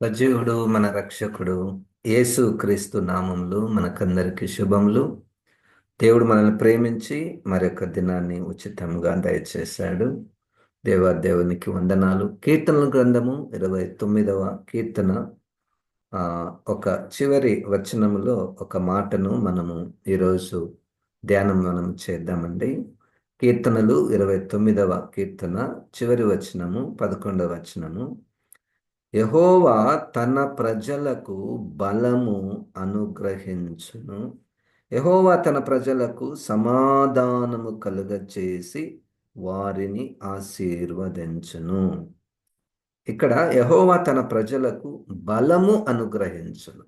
సజీవుడు మన రక్షకుడు యేసు క్రీస్తు నామములు మనకందరికి శుభములు. దేవుడు మనల్ని ప్రేమించి మరొక దినాన్ని ఉచితంగా దయచేశాడు. దేవాదేవునికి వందనాలు. కీర్తనల గ్రంథము 29వ కీర్తన ఒక చివరి వచనములో ఒక మాటను మనము ఈరోజు మనం చేద్దామండి. కీర్తనలు 29వ కీర్తన చివరి వచనము 11వ వచనము. యెహోవా తన ప్రజలకు బలము అనుగ్రహించును. యెహోవా తన ప్రజలకు సమాధానము కలుగచేసి వారిని ఆశీర్వదించును. ఇక్కడ యెహోవా తన ప్రజలకు బలము అనుగ్రహించును.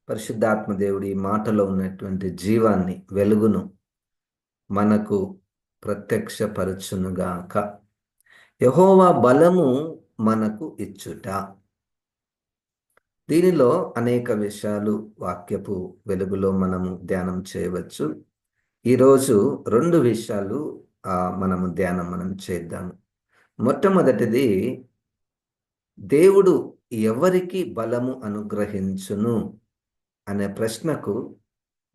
పరిశుద్ధాత్మ దేవుడి ఈ మాటలో ఉన్నటువంటి జీవాన్ని, వెలుగును మనకు ప్రత్యక్షపరచునుగాక. యెహోవా బలము మనకు ఇచ్చుట. దీనిలో అనేక విషయాలు వాక్యపు వెలుగులో మనము ధ్యానం చేయవచ్చు. ఈరోజు 2 విషయాలు మనం చేద్దాము. మొట్టమొదటిది, దేవుడు ఎవరికి బలము అనుగ్రహించును అనే ప్రశ్నకు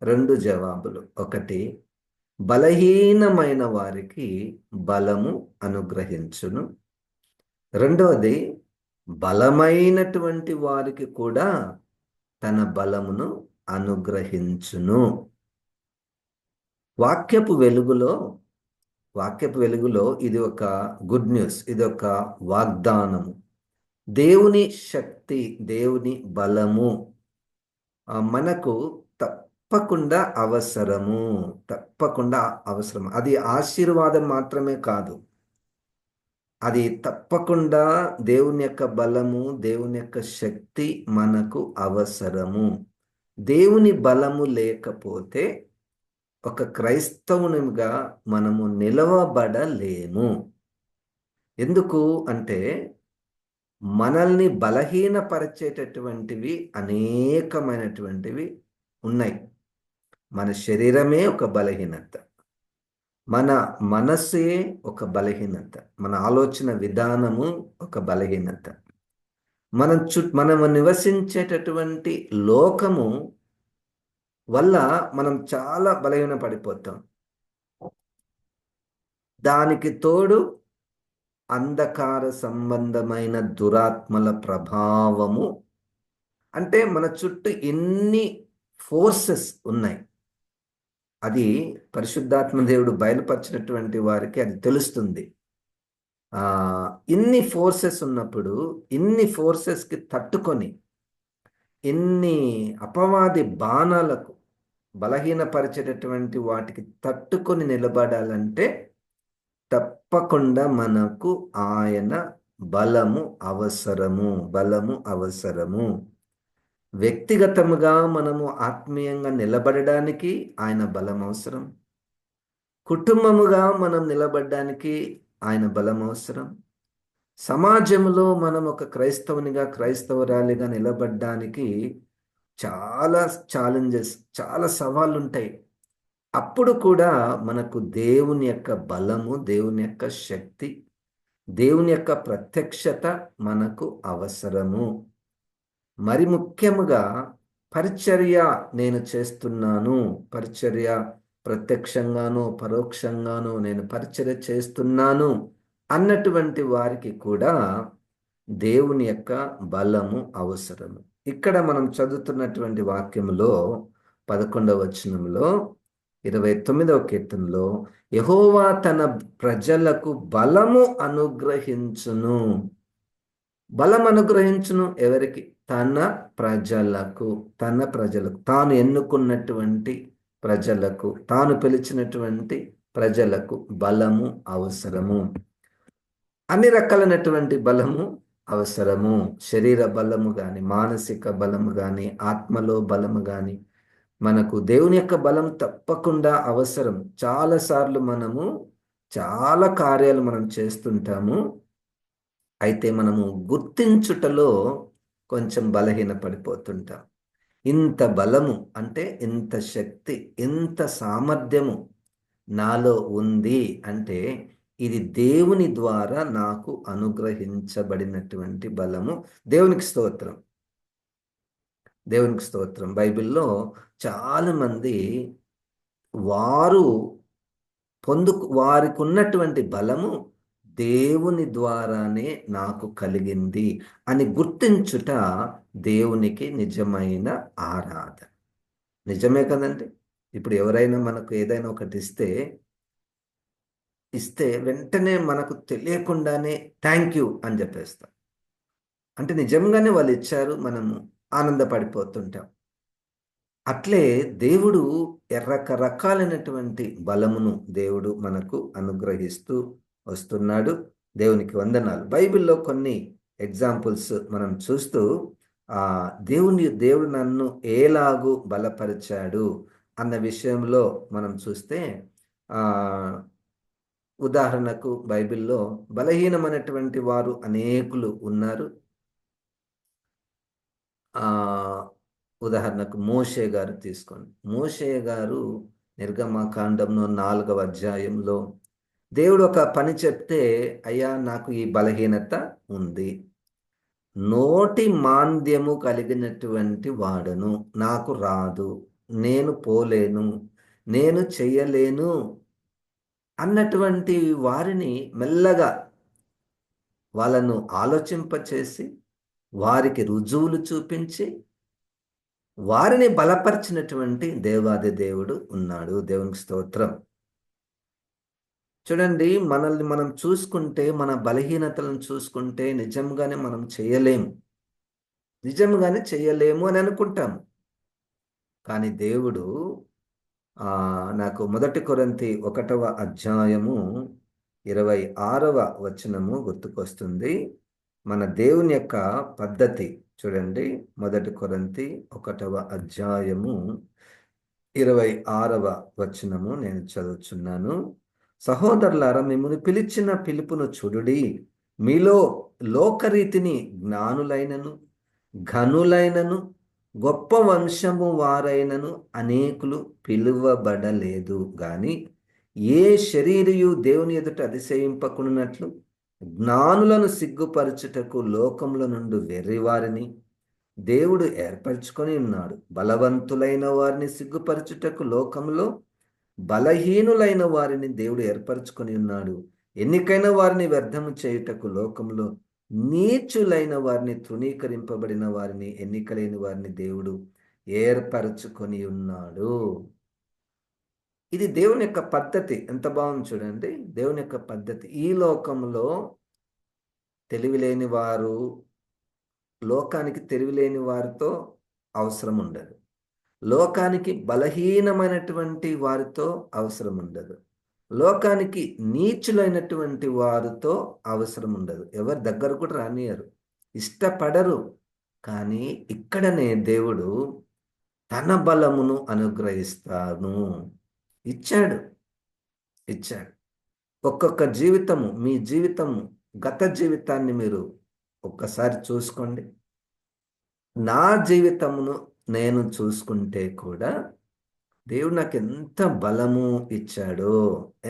2 జవాబులు. ఒకటి, బలహీనమైన వారికి బలము అనుగ్రహించును. రెండవది, బలమైనటువంటి వారికి కూడా తన బలమును అనుగ్రహించును. వాక్యపు వెలుగులో ఇది ఒక గుడ్ న్యూస్, ఇది ఒక వాగ్దానము. దేవుని శక్తి, దేవుని బలము మనకు తప్పకుండా అవసరము. అది ఆశీర్వాదం మాత్రమే కాదు, అది తప్పకుండా దేవుని యొక్క బలము, దేవుని యొక్క శక్తి మనకు అవసరము. దేవుని బలము లేకపోతే ఒక క్రైస్తవునిగా మనము నిలవబడలేము. ఎందుకు అంటే మనల్ని బలహీనపరిచేటటువంటివి అనేకమైనటువంటివి ఉన్నాయి. మన శరీరమే ఒక బలహీనత, మన మనస్సే ఒక బలహీనత, మన ఆలోచన విధానము ఒక బలహీనత, మనము నివసించేటటువంటి లోకము వల్ల మనం చాలా బలహీన పడిపోతాం. దానికి తోడు అంధకార సంబంధమైన దురాత్మల ప్రభావము. అంటే మన చుట్టూ ఎన్ని ఫోర్సెస్ ఉన్నాయి, అది పరిశుద్ధాత్మ దేవుడు బయలుపరిచినటువంటి వారికి అది తెలుస్తుంది. ఇన్ని ఫోర్సెస్ ఉన్నప్పుడు, ఇన్ని ఫోర్సెస్కి తట్టుకొని, ఇన్ని అపవాది బాణాలకు, బలహీనపరిచేటటువంటి వాటికి తట్టుకొని నిలబడాలంటే తప్పకుండా మనకు ఆయన బలము అవసరము. వ్యక్తిగతముగా మనము ఆత్మీయంగా నిలబడడానికి ఆయన బలం అవసరం. కుటుంబముగా మనం నిలబడడానికి ఆయన బలం అవసరం. సమాజంలో మనం ఒక క్రైస్తవునిగా, క్రైస్తవురాలిగా నిలబడడానికి చాలా ఛాలెంజెస్, చాలా సవాళ్ళు ఉంటాయి. అప్పుడు కూడా మనకు దేవుని యొక్క బలము, దేవుని యొక్క శక్తి, దేవుని యొక్క ప్రత్యక్షత మనకు అవసరము. మరి ముఖ్యముగా పరిచర్య నేను చేస్తున్నాను, పరిచర్య ప్రత్యక్షంగానో పరోక్షంగానో నేను పరిచర్య చేస్తున్నాను అన్నటువంటి వారికి కూడా దేవుని యొక్క బలము అవసరము. ఇక్కడ మనం చదువుతున్నటువంటి వాక్యములో 11వ వచనంలో 29వ కీర్తనలో యెహోవా తన ప్రజలకు బలము అనుగ్రహించును. బలం అనుగ్రహించును ఎవరికి? తన ప్రజలకు, తాను ఎన్నుకున్నటువంటి ప్రజలకు, తాను పిలిచినటువంటి ప్రజలకు బలము అవసరము. అన్ని రకాలైనటువంటి బలము అవసరము. శరీర బలము కానీ, మానసిక బలము కానీ, ఆత్మలో బలము కానీ, మనకు దేవుని యొక్క బలం తప్పకుండా అవసరం. చాలాసార్లు మనము చాలా కార్యాలు మనం చేస్తుంటాము, అయితే మనము గుర్తించుటలో కొంచెం బలహీన పడిపోతుంటాం. ఇంత బలము అంటే, ఇంత శక్తి, ఇంత సామర్థ్యము నాలో ఉంది అంటే ఇది దేవుని ద్వారా నాకు అనుగ్రహించబడినటువంటి బలము. దేవునికి స్తోత్రం. దేవునికి స్తోత్రం. బైబిల్‌లో చాలామంది వారు వారికున్నటువంటి బలము దేవుని ద్వారానే నాకు కలిగింది అని గుర్తించుట దేవునికి నిజమైన ఆరాధన. నిజమే కదండి! ఇప్పుడు ఎవరైనా మనకు ఏదైనా ఒకటి ఇస్తే వెంటనే మనకు తెలియకుండానే థ్యాంక్ యూ అని చెప్పేస్తాం. అంటే నిజంగానే వాళ్ళు ఇచ్చారు, మనము ఆనందపడిపోతుంటాం. అట్లే దేవుడు రకరకాలైనటువంటి బలమును దేవుడు మనకు అనుగ్రహిస్తూ వస్తున్నాడు. దేవునికి వందనాలు. బైబిల్‌లో కొన్ని ఎగ్జాంపుల్స్ మనం చూస్తూ దేవుడు నన్ను ఎలాగు బలపరిచాడు అన్న విషయంలో మనం చూస్తే ఉదాహరణకు బైబిల్‌లో బలహీనమైనటువంటి వారు అనేకులు ఉన్నారు. ఉదాహరణకు మోషే గారు తీసుకోండి. మోషే గారు నిర్గమకాండంలో 4వ అధ్యాయంలో దేవుడు ఒక పని చెప్తే, అయ్యా నాకు ఈ బలహీనత ఉంది, నోటి మాంద్యము కలిగినటువంటి వాడను, నాకు రాదు, నేను పోలేను, నేను చెయ్యలేను అన్నటువంటి వారిని మెల్లగా వాళ్ళను ఆలోచింపచేసి వారికి రుజువులు చూపించి వారిని బలపరిచినటువంటి దేవాది దేవుడు ఉన్నాడు. దేవునికి స్తోత్రం. చూడండి, మనల్ని మనం చూసుకుంటే, మన బలహీనతలను చూసుకుంటే నిజంగానే మనం చేయలేము అని అనుకుంటాము. కానీ దేవుడు నాకు 1 కొరింథీ 1వ అధ్యాయము 26వ వచనము గుర్తుకొస్తుంది. మన దేవుని యొక్క పద్ధతి చూడండి. 1 కొరింథీ 1వ అధ్యాయము 26వ వచనము నేను చదువుచున్నాను. సహోదరులారా, మిమ్మును పిలిచిన పిలుపును చూడుడి. మీలో లోకరీతిని జ్ఞానులైనను ఘనులైనను గొప్ప వంశము వారైనను అనేకులు పిలువబడలేదు గాని, ఏ శరీరియు దేవుని ఎదుట అతిశయింపకున్నట్లు జ్ఞానులను సిగ్గుపరచుటకు లోకముల నుండి వెర్రివారిని దేవుడు ఏర్పరచుకొని ఉన్నాడు. బలవంతులైన వారిని సిగ్గుపరచుటకు లోకంలో బలహీనులైన వారిని దేవుడు ఏర్పరచుకొని ఉన్నాడు. ఎన్నికైన వారిని వ్యర్థము చేయుటకు లోకంలో నీచులైన వారిని, తృణీకరింపబడిన వారిని, ఎన్నికలేని వారిని దేవుడు ఏర్పరచుకొని ఉన్నాడు. ఇది దేవుని యొక్క పద్ధతి. ఎంత బాగుంది చూడండి, దేవుని యొక్క పద్ధతి. ఈ లోకంలో తెలివిలేని వారు, లోకానికి తెలివిలేని వారితో అవసరం ఉండదు. లోకానికి బలహీనమైనటువంటి వారితో అవసరం ఉండదు. లోకానికి నీచులైనటువంటి వారితో అవసరం ఉండదు. ఎవరి దగ్గర కూడా రానియరు, ఇష్టపడరు. కానీ ఇక్కడనే దేవుడు తన బలమును అనుగ్రహిస్తాను ఇచ్చాడు. ఒక్కొక్క జీవితము, మీ జీవితము, గత జీవితాన్ని మీరు ఒక్కసారి చూసుకోండి. నా జీవితమును నేను చూసుకుంటే కూడా దేవుడు నాకు ఎంత బలము ఇచ్చాడో,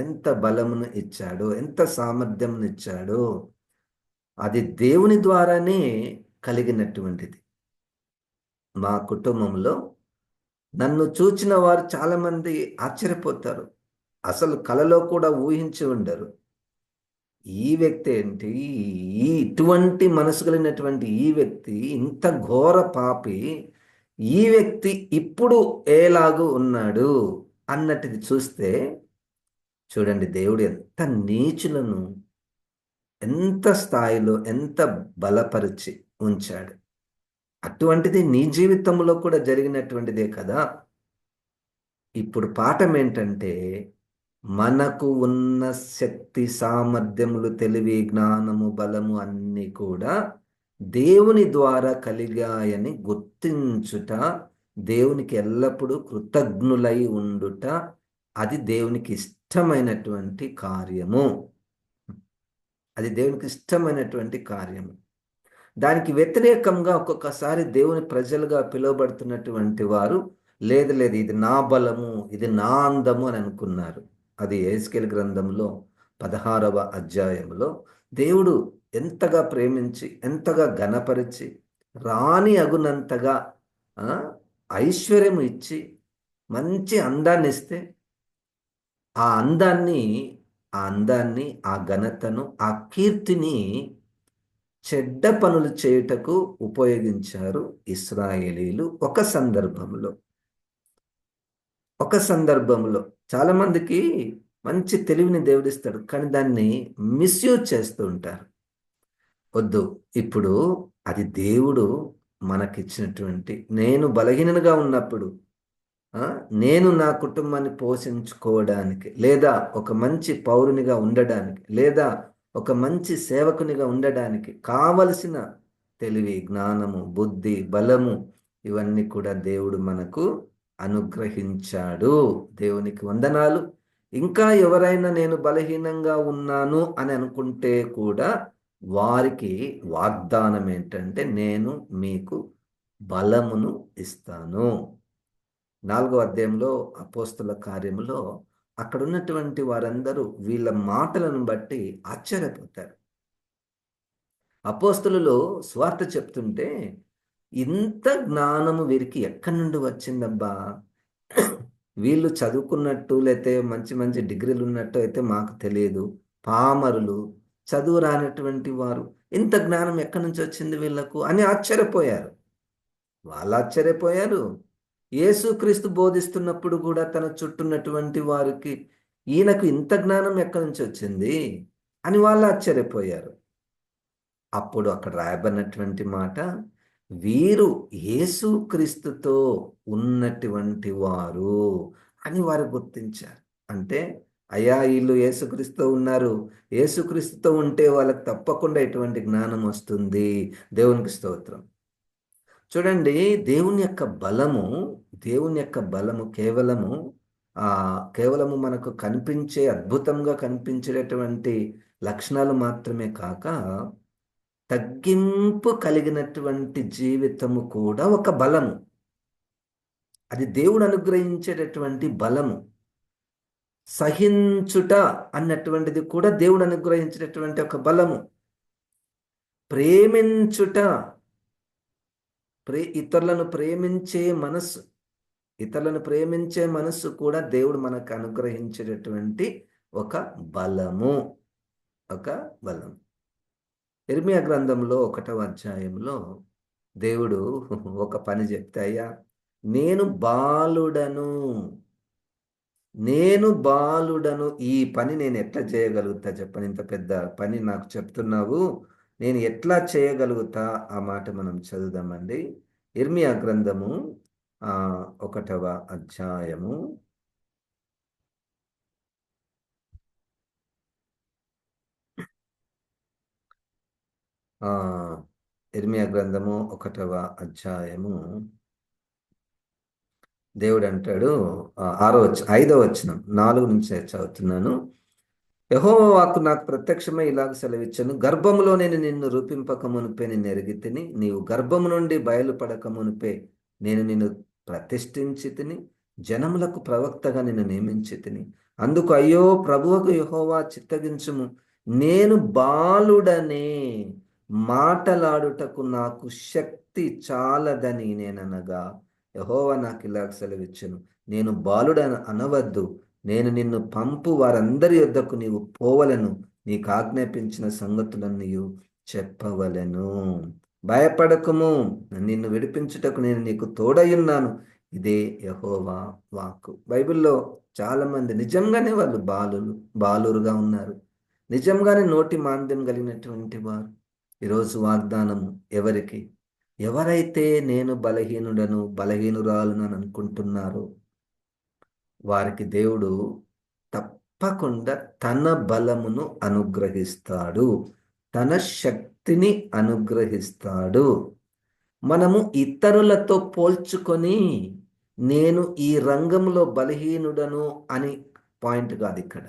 ఎంత బలమును ఇచ్చాడో, ఎంత సామర్థ్యమును ఇచ్చాడో, అది దేవుని ద్వారానే కలిగినటువంటిది. మా కుటుంబంలో నన్ను చూచిన వారు చాలామంది ఆశ్చర్యపోతారు. అసలు కలలో కూడా ఊహించి ఉండరు. ఈ వ్యక్తి ఏంటి, ఇటువంటి మనసు కలిగినటువంటి ఈ వ్యక్తి, ఇంత ఘోర పాపి, ఈ వ్యక్తి ఇప్పుడు ఎలాగూ ఉన్నాడు అన్నట్టుది చూస్తే, చూడండి దేవుడు ఎంత నీచులను ఎంత స్థాయిలో ఎంత బలపరిచి ఉంచాడు. అటువంటిది నీ జీవితంలో కూడా జరిగినటువంటిదే కదా. ఇప్పుడు పాఠం ఏంటంటే, మనకు ఉన్న శక్తి, సామర్థ్యములు, తెలివి, జ్ఞానము, బలము అన్నీ కూడా దేవుని ద్వారా కలిగాయని గుర్తించుట, దేవునికి ఎల్లప్పుడూ కృతజ్ఞులై ఉండుట, అది దేవునికి ఇష్టమైనటువంటి కార్యము. అది దేవునికి ఇష్టమైనటువంటి కార్యము. దానికి వ్యతిరేకంగా ఒక్కొక్కసారి దేవుని ప్రజలుగా పిలువబడుతున్నటువంటి వారు లేదు ఇది నా బలము, ఇది నా అందము అని అనుకున్నారు. అది యెహెజ్కేలు గ్రంథంలో 16వ అధ్యాయంలో దేవుడు ఎంతగా ప్రేమించి, ఎంతగా ఘనపరిచి, రాణి అగునంతగా ఆ, ఐశ్వర్యం ఇచ్చి, మంచి అందాన్ని ఇస్తే, ఆ అందాన్ని ఆ ఘనతను, ఆ కీర్తిని చెడ్డ పనులు చేయుటకు ఉపయోగించారు ఇశ్రాయేలీలు ఒక సందర్భంలో. చాలా మందికి మంచి తెలివిని దేవుడిస్తాడు, కానీ దాన్ని మిస్యూజ్ చేస్తూ ఉంటారు. వద్దు. ఇప్పుడు అది దేవుడు మనకిచ్చినటువంటి, నేను బలహీననుగా ఉన్నప్పుడు ఆ! నేను నా కుటుంబాన్ని పోషించుకోవడానికి, లేదా ఒక మంచి పౌరునిగా ఉండడానికి, లేదా ఒక మంచి సేవకునిగా ఉండడానికి కావలసిన తెలివి, జ్ఞానము, బుద్ధి, బలము, ఇవన్నీ కూడా దేవుడు మనకు అనుగ్రహించాడు. దేవునికి వందనాలు. ఇంకా ఎవరైనా నేను బలహీనంగా ఉన్నాను అని అనుకుంటే కూడా వారికి వాగ్దానం ఏంటంటే, నేను మీకు బలమును ఇస్తాను. 4వ అధ్యాయంలో అపోస్తల కార్యములో అక్కడ ఉన్నటువంటి వారందరూ వీళ్ళ మాటలను బట్టి ఆశ్చర్యపోతారు. అపోస్తలులు స్వార్థ చెప్తుంటే, ఇంత జ్ఞానము వీరికి ఎక్కడి నుండి వచ్చిందబ్బా? వీళ్ళు చదువుకున్నట్టు లేతే మంచి మంచి డిగ్రీలు ఉన్నట్టు అయితే మాకు తెలియదు. పామరులు, చదువు రానటువంటి వారు, ఇంత జ్ఞానం ఎక్కడి నుంచి వచ్చింది వీళ్ళకు అని ఆశ్చర్యపోయారు. వాళ్ళు ఆశ్చర్యపోయారు. యేసుక్రీస్తు బోధిస్తున్నప్పుడు కూడా తన చుట్టూన్నటువంటి వారికి, ఈయనకు ఇంత జ్ఞానం ఎక్కడి నుంచి వచ్చింది అని వాళ్ళు ఆశ్చర్యపోయారు. అప్పుడు అక్కడ రాయబడినటువంటి మాట, వీరు యేసుక్రీస్తుతో ఉన్నటువంటి వారు అని వారు గుర్తించారు. అంటే, అయ్యా వీళ్ళు యేసుక్రీస్తుతో ఉన్నారు, యేసుక్రీస్తుతో ఉంటే వాళ్ళకి తప్పకుండా ఎటువంటి జ్ఞానం వస్తుంది. దేవునికి స్తోత్రం. చూడండి, దేవుని యొక్క బలము, దేవుని యొక్క బలము కేవలము మనకు కనిపించే, అద్భుతంగా కనిపించేటటువంటి లక్షణాలు మాత్రమే కాక, తగ్గింపు కలిగినటువంటి జీవితము కూడా ఒక బలము. అది దేవుడు అనుగ్రహించేటటువంటి బలము. సహించుట అన్నటువంటిది కూడా దేవుడు అనుగ్రహించేటటువంటి ఒక బలము. ప్రేమించుట, ఇతరులను ప్రేమించే మనస్సు, ఇతరులను ప్రేమించే మనస్సు కూడా దేవుడు మనకు అనుగ్రహించేటటువంటి ఒక బలము. ఒక బలం. ఇర్మియా గ్రంథంలో 1వ అధ్యాయంలో దేవుడు ఒక పని చెప్తే, అయ్యా నేను బాలుడను, ఈ పని నేను ఎట్లా చేయగలుగుతా చెప్పని, ఇంత పెద్ద పని నాకు చెప్తున్నావు, నేను ఎట్లా చేయగలుగుతా? ఆ మాట మనం చదువుదామండి. ఇర్మియా గ్రంథము 1వ అధ్యాయము ఇర్మియా గ్రంథము 1వ అధ్యాయము దేవుడు అంటాడు, 5వ వచనం 4 నుంచి చదువుతున్నాను. యెహోవా వాక్కు నాకు ప్రత్యక్షమై ఇలాగ సెలవిచ్చెను, గర్భములో నేను నిన్ను రూపింపక మునుపే నిన్ను ఎరిగితిని, నీవు గర్భము నుండి బయలుపడక మునుపే నేను నిన్ను ప్రతిష్ఠించి తిని, జనములకు ప్రవక్తగా నిన్ను నియమించి తిని. అందుకు అయ్యో ప్రభువుకు యెహోవా చిత్తగించుము, నేను బాలుడనే, మాటలాడుటకు నాకు శక్తి చాలదని నేననగా, యెహోవా నాకు ఇలాగ సెలవిచ్చెను, నేను బాలుడని అనవద్దు, నేను నిన్ను పంపు వారందరి యొద్దకు నీవు పోవలను, నీకు ఆజ్ఞాపించిన సంగతులన్నీయు చెప్పవలెను. భయపడకుము, నిన్ను విడిపించుటకు నేను నీకు తోడయున్నాను, ఇదే యెహోవా వాక్కు. బైబిల్లో చాలా మంది నిజంగానే వాళ్ళు బాలురుగా ఉన్నారు. నిజంగానే నోటి మాంద్యం కలిగినటువంటి వారు. ఈరోజు వాగ్దానము ఎవరికి? ఎవరైతే నేను బలహీనుడను, బలహీనురాలును అని అనుకుంటున్నారో వారికి దేవుడు తప్పకుండా తన బలమును అనుగ్రహిస్తాడు, తన శక్తిని అనుగ్రహిస్తాడు. మనము ఇతరులతో పోల్చుకొని, నేను ఈ రంగంలో బలహీనుడను అని పాయింట్ కాదు ఇక్కడ.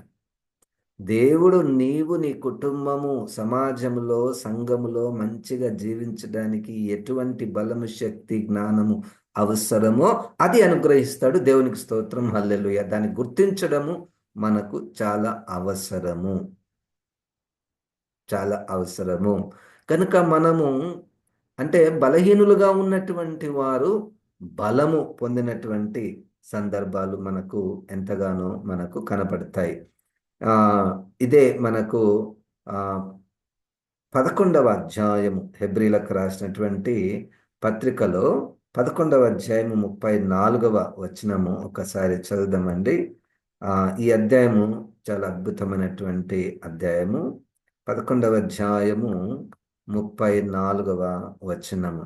దేవుడు నీవు, నీ కుటుంబము, సమాజంలో, సంఘములో మంచిగా జీవించడానికి ఎటువంటి బలము, శక్తి, జ్ఞానము అవసరమో అది అనుగ్రహిస్తాడు. దేవునికి స్తోత్రం, హల్లెలూయా. దాన్ని గుర్తించడము మనకు చాలా అవసరము. చాలా అవసరము. కనుక మనము అంటే బలహీనులుగా ఉన్నటువంటి వారు బలము పొందినటువంటి సందర్భాలు మనకు ఎంతగానో మనకు కనపడతాయి. ఇదే మనకు ఆహ్, 11వ అధ్యాయము హెబ్రీలకు రాసినటువంటి పత్రికలో 11వ అధ్యాయము 34వ వచనము ఒకసారి చదువుదామండి. ఈ అధ్యాయము చాలా అద్భుతమైనటువంటి అధ్యాయము. 11వ అధ్యాయము 34వ వచనము.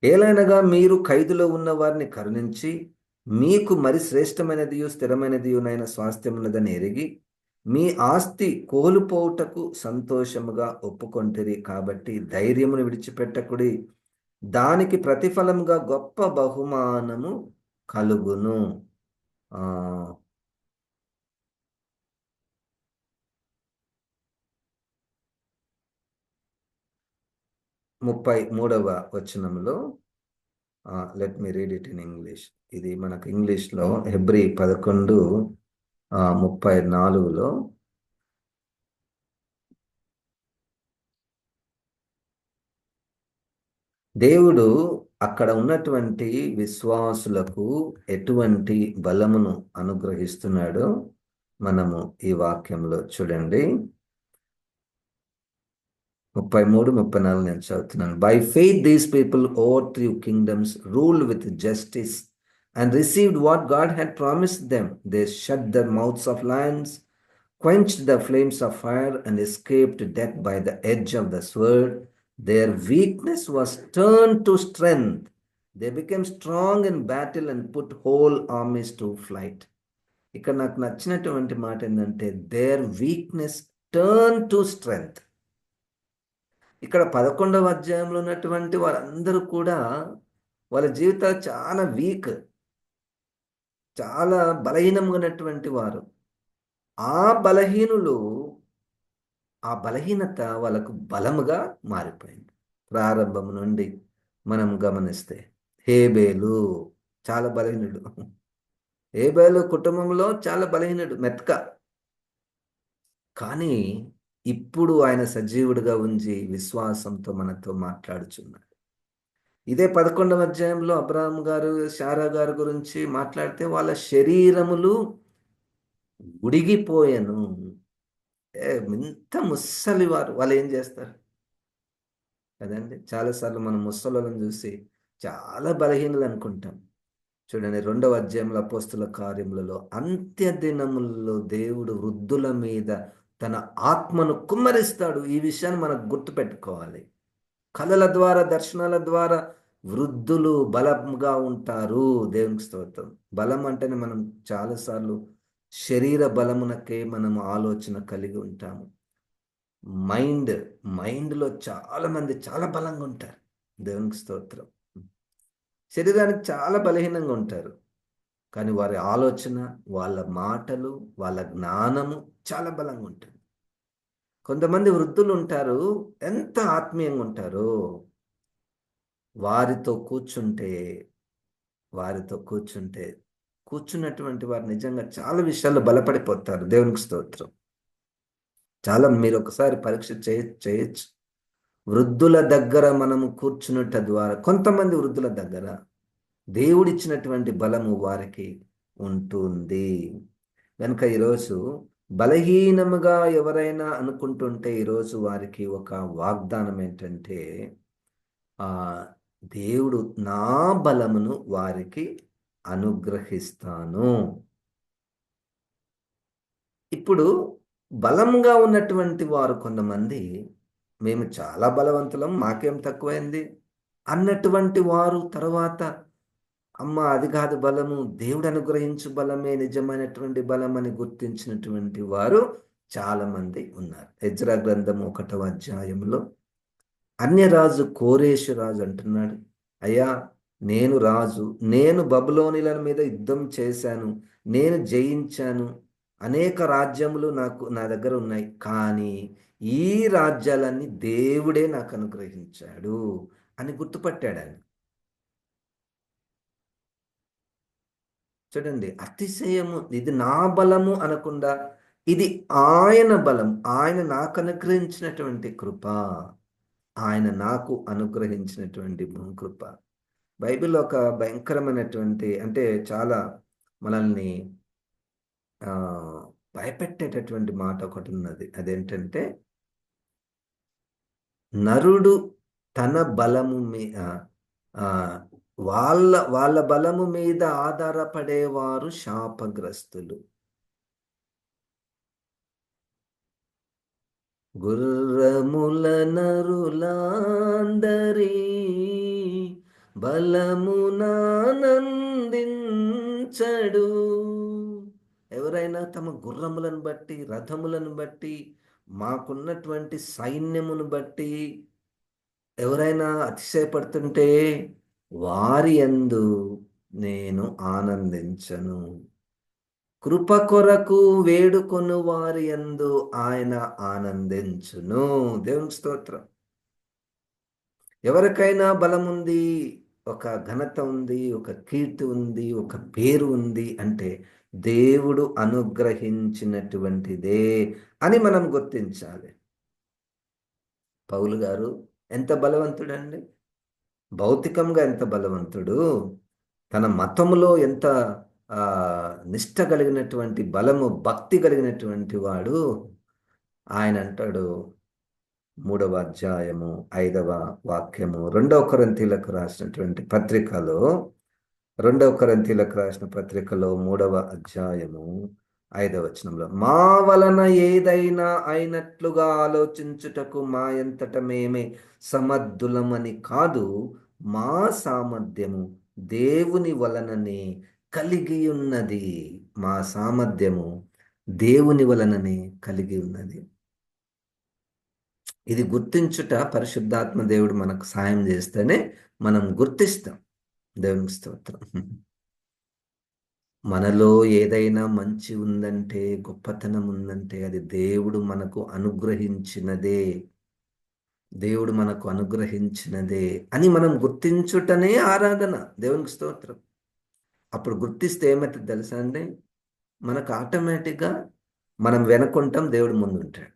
ఏలైనగా మీరు ఖైదులో ఉన్న వారిని కరుణించి, మీకు మరి శ్రేష్టమైనదియు స్థిరమైనదియునైన స్వాస్థ్యమున్నదని ఎరిగి, మీ ఆస్తి కోల్పోవుటకు సంతోషముగా ఒప్పుకొంటిరి కాబట్టి ధైర్యమును విడిచిపెట్టకుడి. దానికి ప్రతిఫలముగా గొప్ప బహుమానము కలుగును. ఆహ్, 33వ వచనములో let me read it in English. ఇది మనకు ఇంగ్లీష్‌లో హెబ్రీ 11 34లో దేవుడు అక్కడ ఉన్నటువంటి విశ్వాసులకు ఎటువంటి బలమును అనుగ్రహిస్తున్నాడో మనము ఈ వాక్యంలో చూడండి. 33, 34 నేను చదువుతున్నాను. By faith these people over three kingdoms ruled with justice and received what God had promised them. They shut the mouths of Lions, quenched the flames of fire, and escaped death by the edge of the sword. Their weakness was turned to strength. They became strong in battle and put whole armies to flight. ఇక్కడ నాకు నచ్చినటువంటి మాట ఏంటంటే their weakness turn to strength. ఇక్కడ 11వ అధ్యాయంలో ఉన్నటువంటి వారందరూ కూడా వాళ్ళ జీవితాలు చాలా వీక్, చాలా బలహీనంగా ఉన్నటువంటి వారు. ఆ బలహీనులు ఆ బలహీనత వాళ్ళకు బలముగా మారిపోయింది. ప్రారంభం నుండి మనం గమనిస్తే హేబేలు చాలా బలహీనుడు. హేబేలు కుటుంబంలో చాలా బలహీనుడు, మెతక. కానీ ఇప్పుడు ఆయన సజీవుడిగా ఉంచి విశ్వాసంతో మనతో మాట్లాడుచున్నాడు. ఇదే 11వ అధ్యాయంలో అబ్రాహాం గారు, శారా గారి గురించి మాట్లాడితే వాళ్ళ శరీరములు ఉడిగిపోయెను. ఇంత ముసలి వారు వాళ్ళు ఏం చేస్తారు కదండి. చాలాసార్లు మనం ముసలోళ్ళని చూసి చాలా బలహీనలు అనుకుంటాం. చూడండి 2వ అధ్యాయంలో అపోస్తుల కార్యములలో అంత్య దినములలో దేవుడు వృద్ధుల మీద తన ఆత్మను కుమ్మరిస్తాడు. ఈ విషయాన్ని మనకు గుర్తుపెట్టుకోవాలి. కళల ద్వారా, దర్శనాల ద్వారా వృద్ధులు బలంగా ఉంటారు. దేవునికి స్తోత్రం. బలం అంటేనే మనం చాలాసార్లు శరీర బలమునకే మనం ఆలోచన కలిగి ఉంటాము. మైండ్‌లో చాలా మంది చాలా బలంగా ఉంటారు. దేవునికి స్తోత్రం. శరీరానికి చాలా బలహీనంగా ఉంటారు. కానీ వారి ఆలోచన, వాళ్ళ మాటలు, వాళ్ళ జ్ఞానము చాలా బలంగా ఉంటుంది. కొంతమంది వృద్ధులు ఉంటారు, ఎంత ఆత్మీయంగా ఉంటారో వారితో కూర్చుంటే వారితో కూర్చుంటే కూర్చున్నటువంటి వారు నిజంగా చాలా విషయాల్లో బలపడిపోతారు. దేవునికి స్తోత్రం. చాలా మీరొకసారి పరీక్ష చేయొచ్చు. వృద్ధుల దగ్గర మనము కూర్చున్నట ద్వారా కొంతమంది వృద్ధుల దగ్గర దేవుడిచ్చినటువంటి బలము వారికి ఉంటుంది. కనుక ఈరోజు బలహీనముగా ఎవరైనా అనుకుంటుంటే ఈరోజు వారికి ఒక వాగ్దానం ఏంటంటే ఆ దేవుడు నా బలమును వారికి అనుగ్రహిస్తాను. ఇప్పుడు బలంగా ఉన్నటువంటి వారు కొంతమంది మేము చాలా బలవంతులం, మాకేం తక్కువైంది అన్నటువంటి వారు తర్వాత అమ్మ అది కాదు బలము, దేవుడు అనుగ్రహించు బలమే నిజమైనటువంటి బలం అని గుర్తించినటువంటి వారు చాలా మంది ఉన్నారు. ఎజ్రా గ్రంథం 1వ అధ్యాయంలో అన్యరాజు కోరేషు రాజు అంటున్నాడు, అయ్యా నేను రాజు, నేను బబులోనిల మీద యుద్ధం చేశాను, నేను జయించాను, అనేక రాజ్యములు నా దగ్గర ఉన్నాయి, కానీ ఈ రాజ్యాలన్నీ దేవుడే నాకు అనుగ్రహించాడు అని గుర్తుపట్టాడు ఆయన. చూడండి, అతిశయము, ఇది నా బలము అనకుండా ఇది ఆయన బలం, ఆయన నాకు అనుగ్రహించినటువంటి కృప, ఆయన నాకు అనుగ్రహించినటువంటి కృప. బైబిల్ ఒక భయంకరమైనటువంటి, అంటే చాలా మనల్ని ఆ, భయపెట్టేటటువంటి మాట ఒకటి ఉన్నది. అదేంటంటే, నరుడు తన బలము మీద, ఆ, వాళ్ళ వాళ్ళ బలము మీద ఆధారపడేవారు శాపగ్రస్తులు. గుర్రముల నరులాందరి బలమునానందించడు. ఎవరైనా తమ గుర్రములను బట్టి, రథములను బట్టి, మాకున్నటువంటి సైన్యమును బట్టి ఎవరైనా అతిశయపడుతుంటే వారి యందు నేను ఆనందించను. కృప కొరకు వేడుకొను వారి యందు ఆయన ఆనందించును. దేవునికి స్తోత్రం. ఎవరికైనా బలం ఉంది, ఒక ఘనత ఉంది, ఒక కీర్తి ఉంది, ఒక పేరు ఉంది అంటే దేవుడు అనుగ్రహించినటువంటిదే అని మనం గుర్తించాలి. పౌలు గారు ఎంత బలవంతుడండి! భౌతికంగా ఎంత బలవంతుడు! తన మతములో ఎంత నిష్ట కలిగినటువంటి బలము, భక్తి కలిగినటువంటి వాడు. ఆయన అంటాడు, 3వ అధ్యాయము 5వ వాక్యము, 2వ కొరింథీయులకు రాసినటువంటి పత్రికలో 3వ అధ్యాయము 5వ వచనంలో, మా వలన ఏదైనా అయినట్లుగా ఆలోచించుటకు మా ఎంతట మేమే సమర్థులమని కాదు, మా సామర్థ్యము దేవుని వలననే కలిగి ఉన్నది. మా సామర్థ్యము దేవుని వలననే కలిగి ఉన్నది. ఇది గుర్తించుట పరిశుద్ధాత్మ దేవుడు మనకు సాయం చేస్తేనే మనం గుర్తిస్తాం. దేవునికి స్తోత్రం. మనలో ఏదైనా మంచి ఉందంటే, గొప్పతనం ఉందంటే అది దేవుడు మనకు అనుగ్రహించినదే. దేవుడు మనకు అనుగ్రహించినదే అని మనం గుర్తించుటనే ఆరాధన. దేవునికి స్తోత్రం. అప్పుడు గుర్తిస్తే ఏమవుతుంది తెలుసా అండి? మనకు ఆటోమేటిక్గా మనం వెనుకుంటాం, దేవుడు ముందుంటాడు.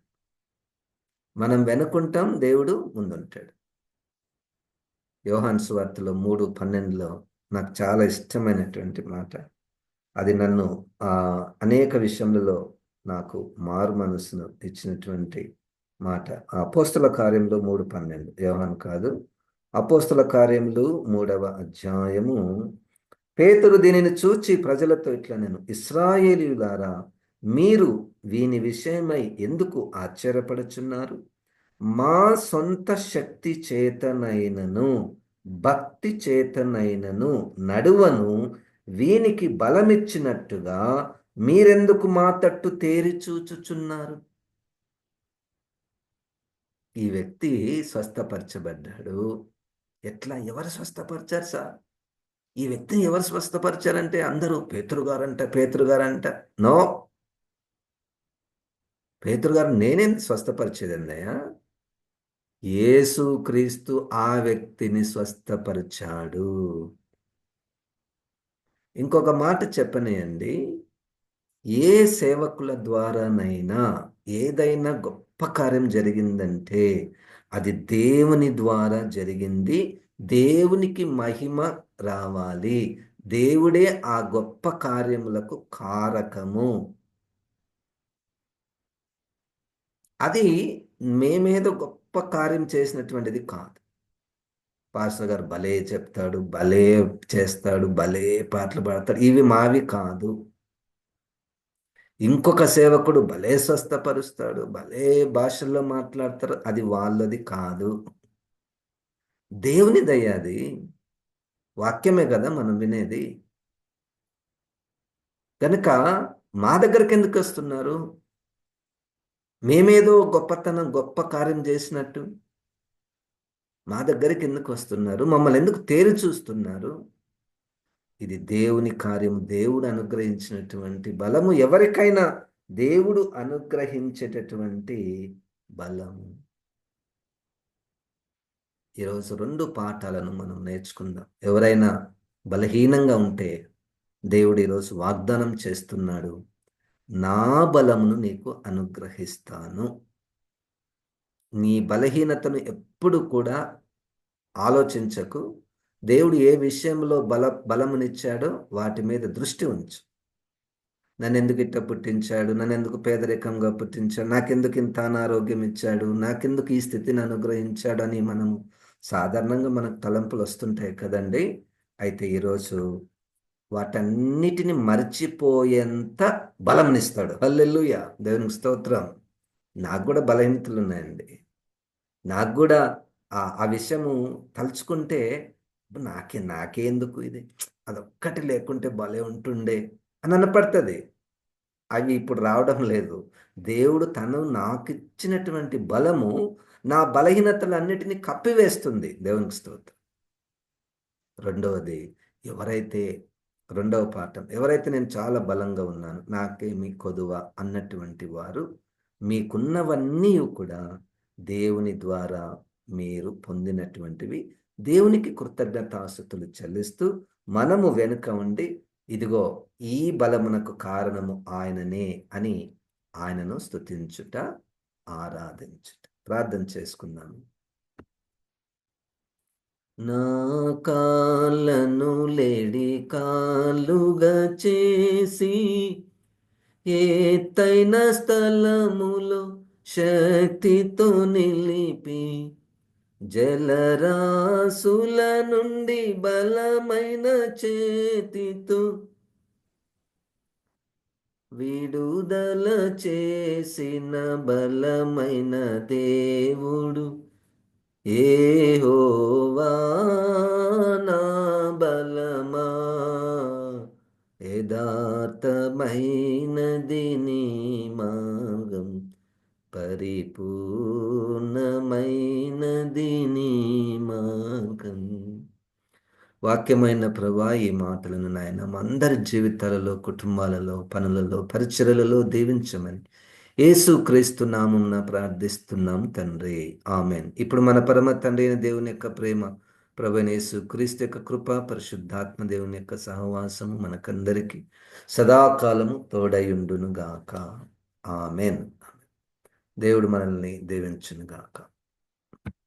మనం వెనుకుంటాం, దేవుడు ముందుంటాడు. యోహాను సువార్తలో 3:12లో నాకు చాలా ఇష్టమైనటువంటి మాట. అది నన్ను అనేక విషయములలో నాకు మారు మనసును ఇచ్చినటువంటి మాట. అపోస్తల కార్యములు 3:12, యోహాను కాదు, అపోస్తల కార్యములు 3వ అధ్యాయము. పేతురు దీనిని చూచి ప్రజలతో ఇట్లా, నేను ఇశ్రాయేలీయులారా, మీరు వీని విషయమై ఎందుకు ఆశ్చర్యపడుచున్నారు? మా సొంత శక్తి చేతనైనను భక్తి చేతనైనను నడువను, వీనికి బలమిచ్చినట్టుగా మీరెందుకు మా తట్టు తేరి చూచుచున్నారు? ఈ వ్యక్తి స్వస్థపరచబడ్డాడు. ఎట్లా? ఎవరు స్వస్థపరిచారు సార్? ఈ వ్యక్తిని ఎవరు స్వస్థపరిచారంటే అందరూ పేతురు గారంట. నో, పేతురు గారు నేనేంది స్వస్థపరిచేది అన్నయ్య? యేసుక్రీస్తు ఆ వ్యక్తిని స్వస్థపరిచాడు. ఇంకొక మాట చెప్పనియండి, ఏ సేవకుల ద్వారానైనా ఏదైనా గొప్ప కార్యం జరిగిందంటే అది దేవుని ద్వారా జరిగింది. దేవునికి మహిమ రావాలి. దేవుడే ఆ గొప్ప కార్యములకు కారకము. అది మేమేదో గొప్ప కార్యం చేసినటువంటిది కాదు. పాస్టర్ గారు భలే చెప్తాడు, భలే చేస్తాడు, భలే పాటలు పాడతాడు, ఇవి మావి కాదు. ఇంకొక సేవకుడు భలే స్వస్థపరుస్తాడు, భలే భాషల్లో మాట్లాడతారు, అది వాళ్ళది కాదు. దేవుని దయ అది. వాక్యమే కదా మనం వినేది. కనుక మా దగ్గరికి ఎందుకు వస్తున్నారు? మేమేదో గొప్పతనం, గొప్ప కార్యం చేసినట్టు మా దగ్గరికి ఎందుకు వస్తున్నారు? మమ్మల్ని ఎందుకు తేరి చూస్తున్నారు? ఇది దేవుని కార్యం, దేవుడు అనుగ్రహించినటువంటి బలము. ఎవరికైనా దేవుడు అనుగ్రహించేటటువంటి బలము. ఈరోజు 2 పాఠాలను మనం నేర్చుకుందాం. ఎవరైనా బలహీనంగా ఉంటే దేవుడు ఈరోజు వాగ్దానం చేస్తున్నాడు, నా బలమును నీకు అనుగ్రహిస్తాను. నీ బలహీనతను ఎప్పుడు కూడా ఆలోచించకు. దేవుడు ఏ విషయంలో బలమునిచ్చాడో వాటి మీద దృష్టి ఉంచు. నన్నెందుకు ఇట్ట పుట్టించాడు? నన్నెందుకు పేదరికంగా పుట్టించాడు? నాకెందుకు ఇంత అనారోగ్యం ఇచ్చాడు? నాకెందుకు ఈ స్థితిని అనుగ్రహించాడు? అని మనము సాధారణంగా మనకు తలంపులు వస్తుంటాయి కదండీ! అయితే ఈరోజు వాటన్నిటిని మర్చిపోయేంత బలంనిస్తాడు. హల్లెలూయా! దేవునికి స్తోత్రం. నాకు గూడా బలహీనతలున్నాయండి. నాకు గూడా ఆ విషయము తలుచుకుంటే నాకే ఎందుకు ఇది? అదొక్కటి లేకుంటే భలే ఉంటుండే అని అనిపడతది. అవి ఇప్పుడు రావడం లేదు. దేవుడు తను నాకిచ్చినటువంటి బలము నా బలహీనతలన్నిటిని కప్పివేస్తుంది. దేవునికి స్తోత్రం. రెండవది, ఎవరైతే రెండవ పాఠం, ఎవరైతే నేను చాలా బలంగా ఉన్నాను, నాకేమి కొదువ అన్నటువంటి వారు, మీకున్నవన్నీ కూడా దేవుని ద్వారా మీరు పొందినటువంటివి, దేవునికి కృతజ్ఞతాస్తుతులు చెల్లిస్తూ, మనము వెనుక ఉండి, ఇదిగో ఈ బలమునకు కారణము ఆయననే అని ఆయనను స్తుతించుట, ఆరాధించుట. ప్రార్థన చేసుకుందాము. నా కాళ్ళను లేడి కాళ్ళుగా చేసి ఎత్తైన స్థలములో శక్తితో నిలిపి జలరాసుల నుండి బలమైన చేతితో విడుదల చేసిన బలమైన దేవుడు యెహోవా నా బలమా, యథార్థమైనది నీ మార్గం, పరిపూర్ణమైనది నీ మార్గం. వాక్యమైన ప్రభా, ఈ మాటలను నాయన మా అందరి జీవితాలలో, కుటుంబాలలో, పనులలో, పరిచర్యలలో దీవించమని యేసుక్రీస్తు నామమున ప్రార్థిస్తున్నాం తండ్రి. ఆమేన్. ఇప్పుడు మన పరమ తండ్రి అయిన దేవుని యొక్క ప్రేమ, ప్రభువైన యేసుక్రీస్తు యొక్క కృప, పరిశుద్ధాత్మ దేవుని యొక్క సహవాసము మనకందరికీ సదాకాలము తోడయుండును గాక. ఆమేన్. దేవుడు మనల్ని దీవించును గాక.